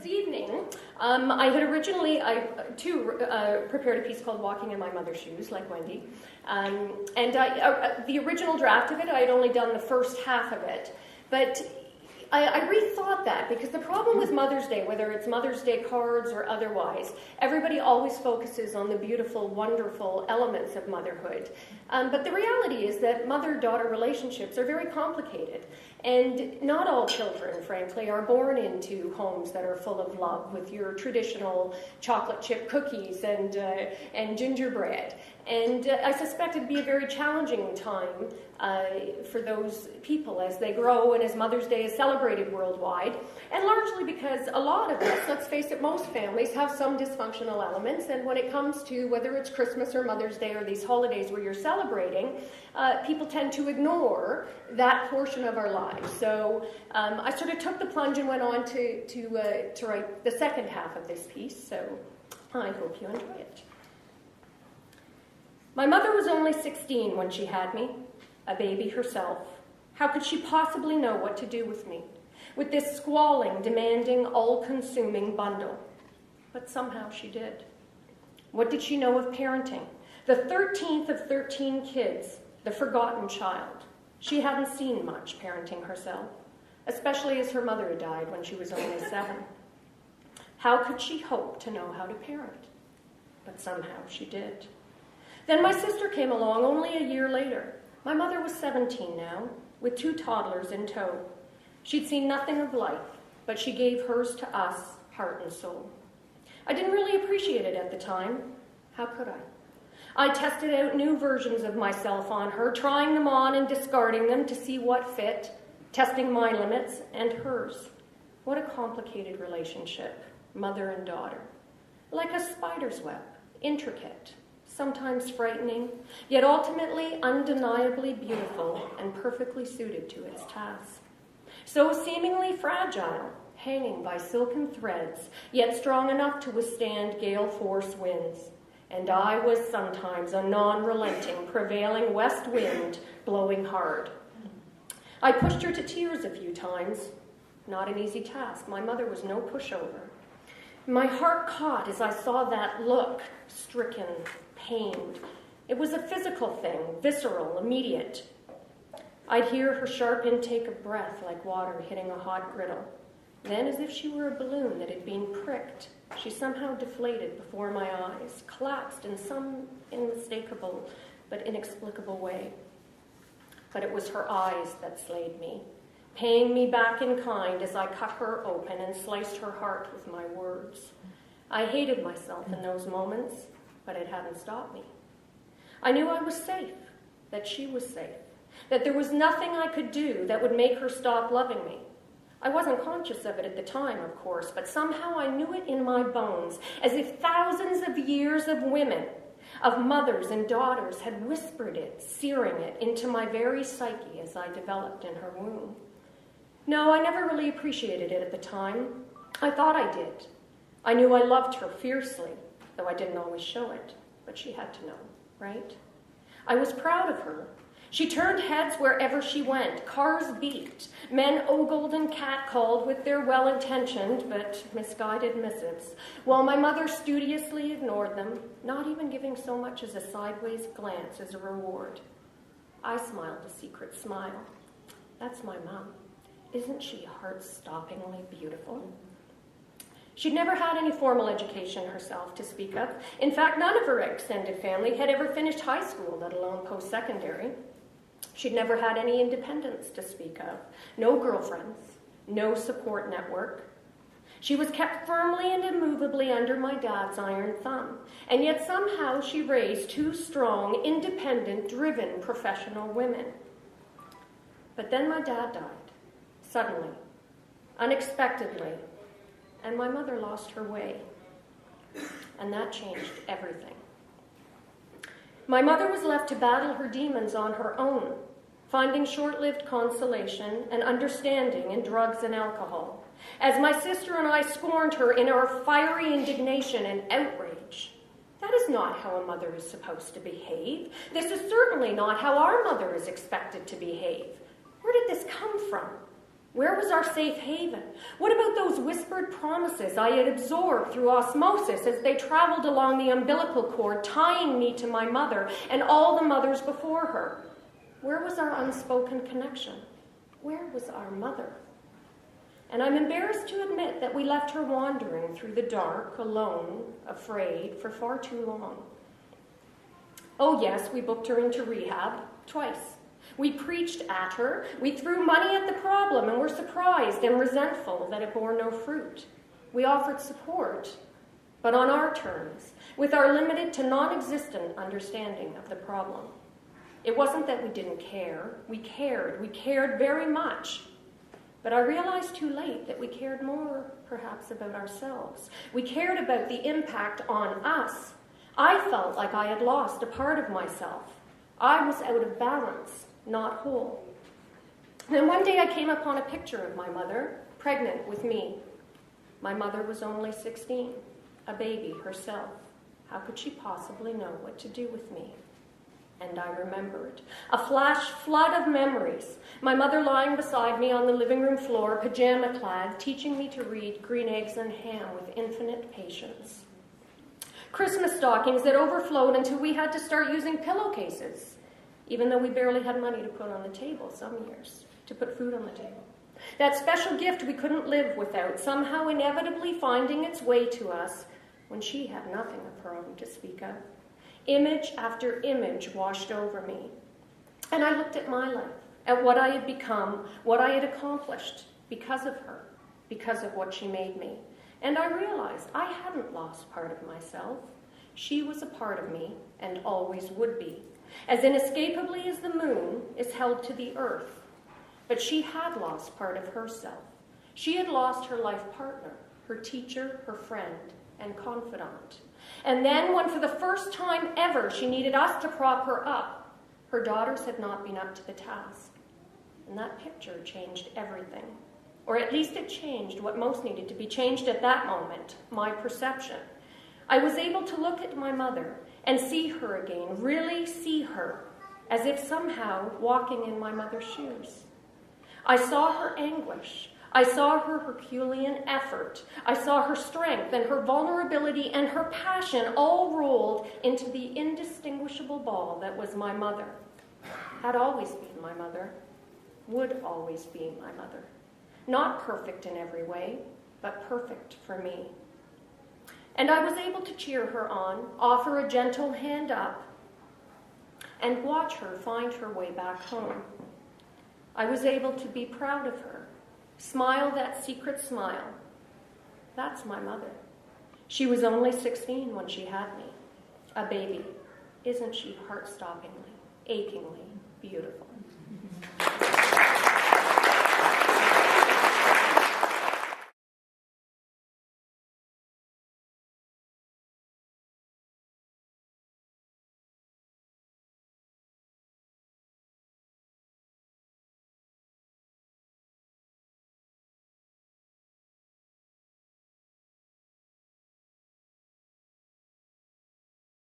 this evening, I had originally, prepared a piece called Walking in My Mother's Shoes, like Wendy. The original draft of it, I had only done the first half of it. But I rethought that, because the problem with Mother's Day, whether it's Mother's Day cards or otherwise, everybody always focuses on the beautiful, wonderful elements of motherhood. But the reality is that mother-daughter relationships are very complicated. And not all children, frankly, are born into homes that are full of love, with your traditional chocolate chip cookies and gingerbread. And I suspect it'd be a very challenging time for those people as they grow and as Mother's Day is celebrated worldwide. And largely because a lot of us, let's face it, most families have some dysfunctional elements. And when it comes to whether it's Christmas or Mother's Day or these holidays where you're celebrating, people tend to ignore that portion of our lives. So I sort of took the plunge and went on to write the second half of this piece. So I hope you enjoy it. My mother was only 16 when she had me, a baby herself. How could she possibly know what to do with me, with this squalling, demanding, all-consuming bundle? But somehow she did. What did she know of parenting? The 13th of 13 kids, the forgotten child. She hadn't seen much parenting herself, especially as her mother died when she was only 7. How could she hope to know how to parent? But somehow she did. Then my sister came along only a year later. My mother was 17 now, with 2 toddlers in tow. She'd seen nothing of life, but she gave hers to us, heart and soul. I didn't really appreciate it at the time. How could I? I tested out new versions of myself on her, trying them on and discarding them to see what fit, testing my limits and hers. What a complicated relationship, mother and daughter. Like a spider's web, intricate, sometimes frightening, yet ultimately undeniably beautiful and perfectly suited to its task. So seemingly fragile, hanging by silken threads, yet strong enough to withstand gale force winds. And I was sometimes a non-relenting, prevailing west wind blowing hard. I pushed her to tears a few times. Not an easy task. My mother was no pushover. My heart caught as I saw that look, stricken, pained. It was a physical thing, visceral, immediate. I'd hear her sharp intake of breath like water hitting a hot griddle. Then, as if she were a balloon that had been pricked, she somehow deflated before my eyes, collapsed in some unmistakable but inexplicable way. But it was her eyes that slayed me, paying me back in kind as I cut her open and sliced her heart with my words. I hated myself in those moments, but it hadn't stopped me. I knew I was safe, that she was safe, that there was nothing I could do that would make her stop loving me. I wasn't conscious of it at the time, of course, but somehow I knew it in my bones, as if thousands of years of women, of mothers and daughters, had whispered it, searing it into my very psyche as I developed in her womb. No, I never really appreciated it at the time. I thought I did. I knew I loved her fiercely, though I didn't always show it, but she had to know, right? I was proud of her. She turned heads wherever she went. Cars beeped. Men ogled and catcalled with their well-intentioned but misguided missives, while my mother studiously ignored them, not even giving so much as a sideways glance as a reward. I smiled a secret smile. That's my mom. Isn't she heart-stoppingly beautiful? She'd never had any formal education herself to speak of. In fact, none of her extended family had ever finished high school, let alone post-secondary. She'd never had any independence to speak of. No girlfriends, no support network. She was kept firmly and immovably under my dad's iron thumb, and yet somehow she raised 2 strong, independent, driven professional women. But then my dad died, suddenly, unexpectedly, and my mother lost her way, and that changed everything. My mother was left to battle her demons on her own, finding short-lived consolation and understanding in drugs and alcohol, as my sister and I scorned her in our fiery indignation and outrage. That is not how a mother is supposed to behave. This is certainly not how our mother is expected to behave. Where did this come from? Where was our safe haven? What about those whispered promises I had absorbed through osmosis as they traveled along the umbilical cord, tying me to my mother and all the mothers before her? Where was our unspoken connection? Where was our mother? And I'm embarrassed to admit that we left her wandering through the dark, alone, afraid, for far too long. Oh yes, we booked her into rehab twice. We preached at her, we threw money at the problem, and were surprised and resentful that it bore no fruit. We offered support, but on our terms, with our limited to non-existent understanding of the problem. It wasn't that we didn't care. We cared very much. But I realized too late that we cared more, perhaps, about ourselves. We cared about the impact on us. I felt like I had lost a part of myself. I was out of balance, not whole. Then one day I came upon a picture of my mother, pregnant with me. My mother was only 16, a baby herself. How could she possibly know what to do with me? And I remembered. A flash flood of memories. My mother lying beside me on the living room floor, pajama-clad, teaching me to read Green Eggs and Ham with infinite patience. Christmas stockings that overflowed until we had to start using pillowcases, even though we barely had money to put on the table some years, to put food on the table. That special gift we couldn't live without, somehow inevitably finding its way to us when she had nothing of her own to speak of. Image after image washed over me. And I looked at my life, at what I had become, what I had accomplished because of her, because of what she made me. And I realized I hadn't lost part of myself. She was a part of me and always would be, as inescapably as the moon is held to the earth. But she had lost part of herself. She had lost her life partner, her teacher, her friend, and confidant. And then, when for the first time ever she needed us to prop her up, her daughters had not been up to the task. And that picture changed everything. Or at least it changed what most needed to be changed at that moment, my perception. I was able to look at my mother and see her again, really see her, as if somehow walking in my mother's shoes. I saw her anguish. I saw her Herculean effort. I saw her strength and her vulnerability and her passion all rolled into the indistinguishable ball that was my mother. Had always been my mother. Would always be my mother. Not perfect in every way, but perfect for me. And I was able to cheer her on, offer a gentle hand up, and watch her find her way back home. I was able to be proud of her, smile that secret smile. That's my mother. She was only 16 when she had me. A baby. Isn't she heart-stoppingly, achingly beautiful?